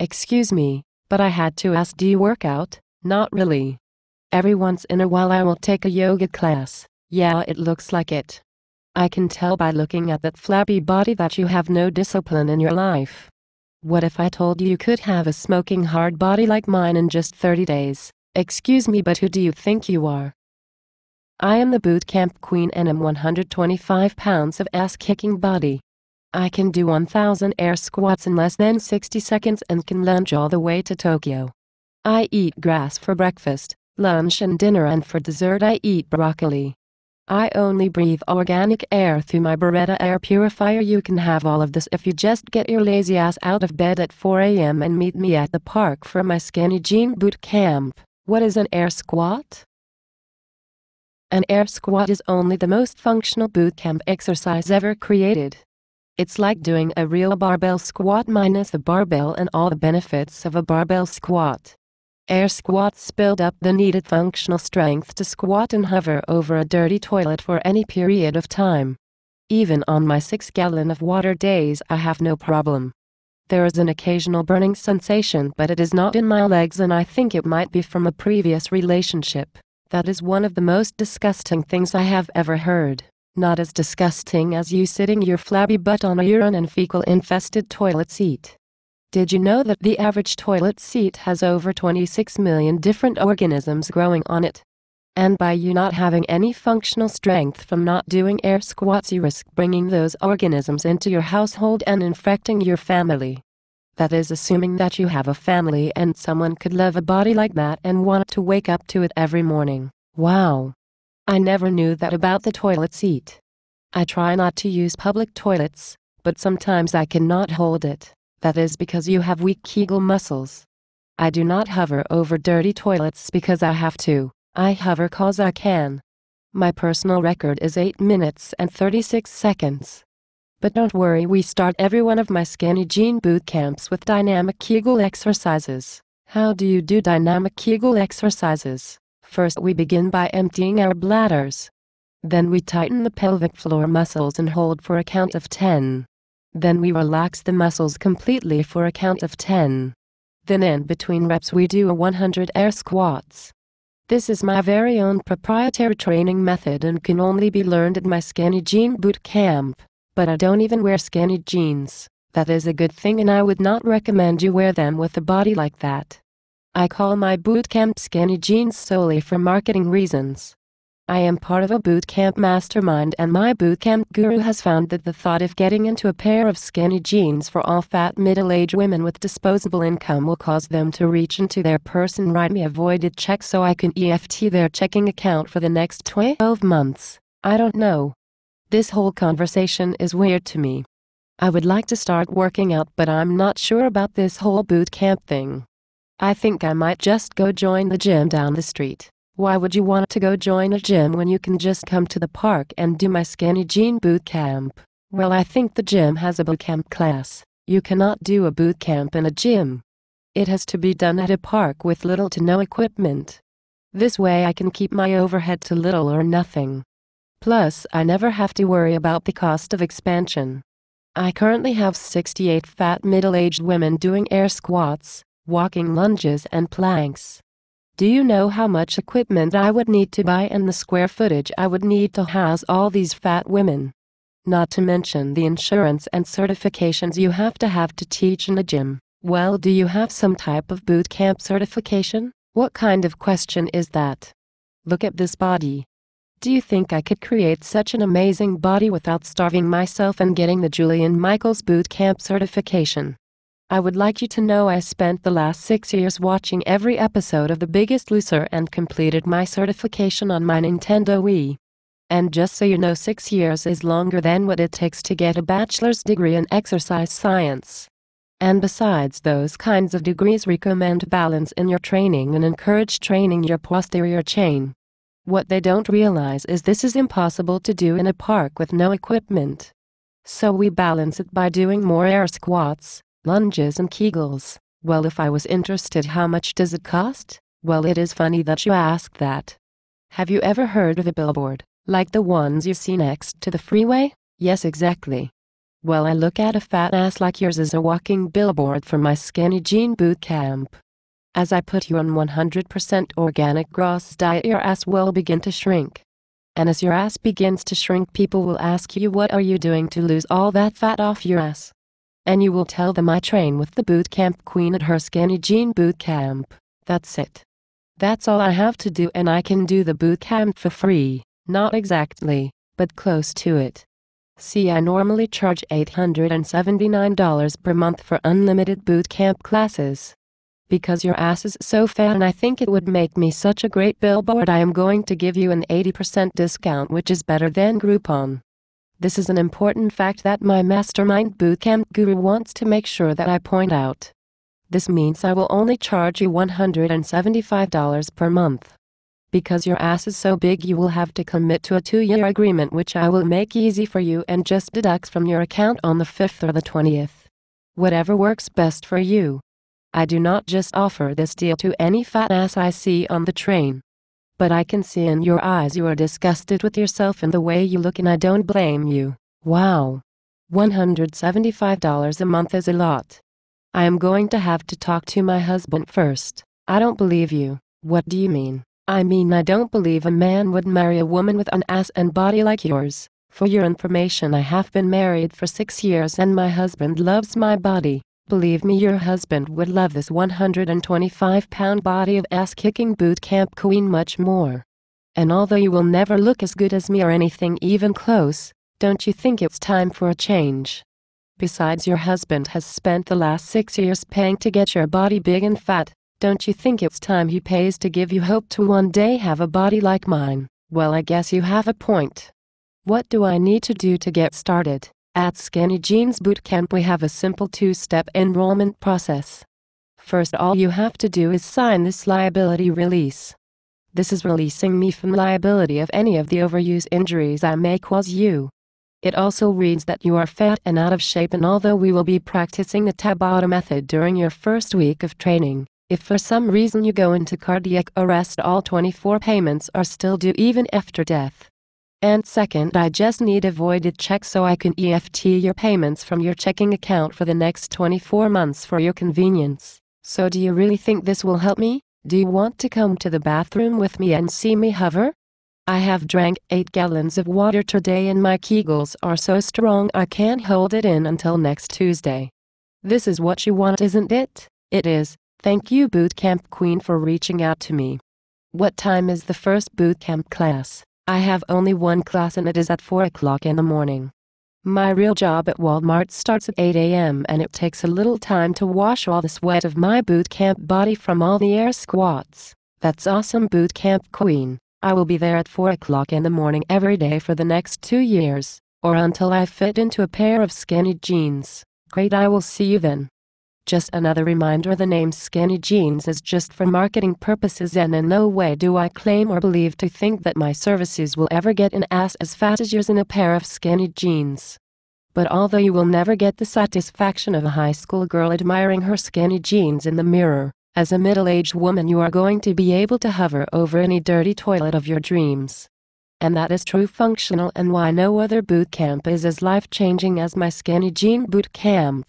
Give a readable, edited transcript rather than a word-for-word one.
Excuse me, but I had to ask, do you work out? Not really. Every once in a while I will take a yoga class. Yeah, it looks like it. I can tell by looking at that flabby body that you have no discipline in your life. What if I told you could have a smoking hard body like mine in just 30 days? Excuse me, but who do you think you are? I am the Bootcamp Queen and am 125 pounds of ass-kicking body. I can do 1,000 air squats in less than 60 seconds and can lunge all the way to Tokyo. I eat grass for breakfast, lunch and dinner, and for dessert I eat broccoli. I only breathe organic air through my Beretta air purifier. You can have all of this if you just get your lazy ass out of bed at 4 a.m. and meet me at the park for my Skinny Jean Bootcamp. What is an air squat? An air squat is only the most functional bootcamp exercise ever created. It's like doing a real barbell squat minus the barbell and all the benefits of a barbell squat. Air squats build up the needed functional strength to squat and hover over a dirty toilet for any period of time. Even on my 6-gallon of water days I have no problem. There is an occasional burning sensation, but it is not in my legs, and I think it might be from a previous relationship. That is one of the most disgusting things I have ever heard. Not as disgusting as you sitting your flabby butt on a urine and fecal-infested toilet seat. Did you know that the average toilet seat has over 26 million different organisms growing on it? And by you not having any functional strength from not doing air squats, you risk bringing those organisms into your household and infecting your family. That is assuming that you have a family and someone could love a body like that and want to wake up to it every morning. Wow. I never knew that about the toilet seat. I try not to use public toilets, but sometimes I cannot hold it. That is because you have weak Kegel muscles. I do not hover over dirty toilets because I have to. I hover cause I can. My personal record is 8 minutes and 36 seconds. But don't worry, we start every one of my Skinny Jean bootcamps with dynamic Kegel exercises. How do you do dynamic Kegel exercises? First we begin by emptying our bladders. Then we tighten the pelvic floor muscles and hold for a count of 10. Then we relax the muscles completely for a count of 10. Then in between reps we do a 100 air squats. This is my very own proprietary training method and can only be learned at my Skinny Jean Bootcamp. But I don't even wear skinny jeans. That is a good thing, and I would not recommend you wear them with a body like that. I call my bootcamp Skinny Jeans solely for marketing reasons. I am part of a bootcamp mastermind, and my bootcamp guru has found that the thought of getting into a pair of skinny jeans for all fat middle-aged women with disposable income will cause them to reach into their purse and write me a voided check so I can EFT their checking account for the next 12 months. I don't know. This whole conversation is weird to me. I would like to start working out, but I'm not sure about this whole bootcamp thing. I think I might just go join the gym down the street. Why would you want to go join a gym when you can just come to the park and do my Skinny Jean Bootcamp? Well, I think the gym has a bootcamp class. You cannot do a bootcamp in a gym. It has to be done at a park with little to no equipment. This way I can keep my overhead to little or nothing. Plus, I never have to worry about the cost of expansion. I currently have 68 fat middle-aged women doing air squats, walking lunges and planks. Do you know how much equipment I would need to buy and the square footage I would need to house all these fat women? Not to mention the insurance and certifications you have to teach in a gym. Well, do you have some type of bootcamp certification? What kind of question is that? Look at this body. Do you think I could create such an amazing body without starving myself and getting the Julian Michaels Bootcamp certification? I would like you to know I spent the last 6 years watching every episode of The Biggest Loser and completed my certification on my Nintendo Wii. And just so you know, 6 years is longer than what it takes to get a bachelor's degree in exercise science. And besides, those kinds of degrees recommend balance in your training and encourage training your posterior chain. What they don't realize is this is impossible to do in a park with no equipment. So we balance it by doing more air squats, lunges and Kegels. Well, if I was interested, how much does it cost? Well, it is funny that you ask that. Have you ever heard of a billboard, like the ones you see next to the freeway? Yes, exactly. Well, I look at a fat ass like yours as a walking billboard for my Skinny Jean Bootcamp. As I put you on 100% organic grass diet, your ass will begin to shrink. And as your ass begins to shrink, people will ask you, what are you doing to lose all that fat off your ass? And you will tell them, I train with the Bootcamp Queen at her Skinny Jean Bootcamp. That's it. That's all I have to do, and I can do the bootcamp for free. Not exactly, but close to it. See, I normally charge $879 per month for unlimited bootcamp classes. Because your ass is so fat and I think it would make me such a great billboard, I am going to give you an 80% discount, which is better than Groupon. This is an important fact that my mastermind bootcamp guru wants to make sure that I point out. This means I will only charge you $175 per month. Because your ass is so big, you will have to commit to a 2-year agreement, which I will make easy for you and just deduct from your account on the 5th or the 20th. Whatever works best for you. I do not just offer this deal to any fat ass I see on the train. But I can see in your eyes you are disgusted with yourself and the way you look, and I don't blame you. Wow. $175 a month is a lot. I am going to have to talk to my husband first. I don't believe you. What do you mean? I mean, I don't believe a man would marry a woman with an ass and body like yours. For your information, I have been married for 6 years and my husband loves my body. Believe me, your husband would love this 125-pound body of ass-kicking bootcamp queen much more. And although you will never look as good as me or anything even close, don't you think it's time for a change? Besides, your husband has spent the last 6 years paying to get your body big and fat. Don't you think it's time he pays to give you hope to one day have a body like mine? Well, I guess you have a point. What do I need to do to get started? At Skinny Jeans Bootcamp we have a simple 2-step enrollment process. First, all you have to do is sign this liability release. This is releasing me from liability of any of the overuse injuries I may cause you. It also reads that you are fat and out of shape, and although we will be practicing the Tabata method during your first week of training, if for some reason you go into cardiac arrest, all 24 payments are still due even after death. And second, I just need a voided check so I can EFT your payments from your checking account for the next 24 months for your convenience. So do you really think this will help me? Do you want to come to the bathroom with me and see me hover? I have drank 8 gallons of water today and my Kegels are so strong I can't hold it in until next Tuesday. This is what you want, isn't it? It is. Thank you, Bootcamp Queen, for reaching out to me. What time is the first bootcamp class? I have only one class and it is at 4 o'clock in the morning. My real job at Walmart starts at 8 a.m. and it takes a little time to wash all the sweat of my bootcamp body from all the air squats. That's awesome, Bootcamp Queen. I will be there at 4 o'clock in the morning every day for the next 2 years, or until I fit into a pair of skinny jeans. Great, I will see you then. Just another reminder, the name Skinny Jeans is just for marketing purposes, and in no way do I claim or believe to think that my services will ever get an ass as fat as yours in a pair of skinny jeans. But although you will never get the satisfaction of a high school girl admiring her skinny jeans in the mirror, as a middle-aged woman you are going to be able to hover over any dirty toilet of your dreams. And that is true functional and why no other bootcamp is as life-changing as my Skinny Jean Bootcamp.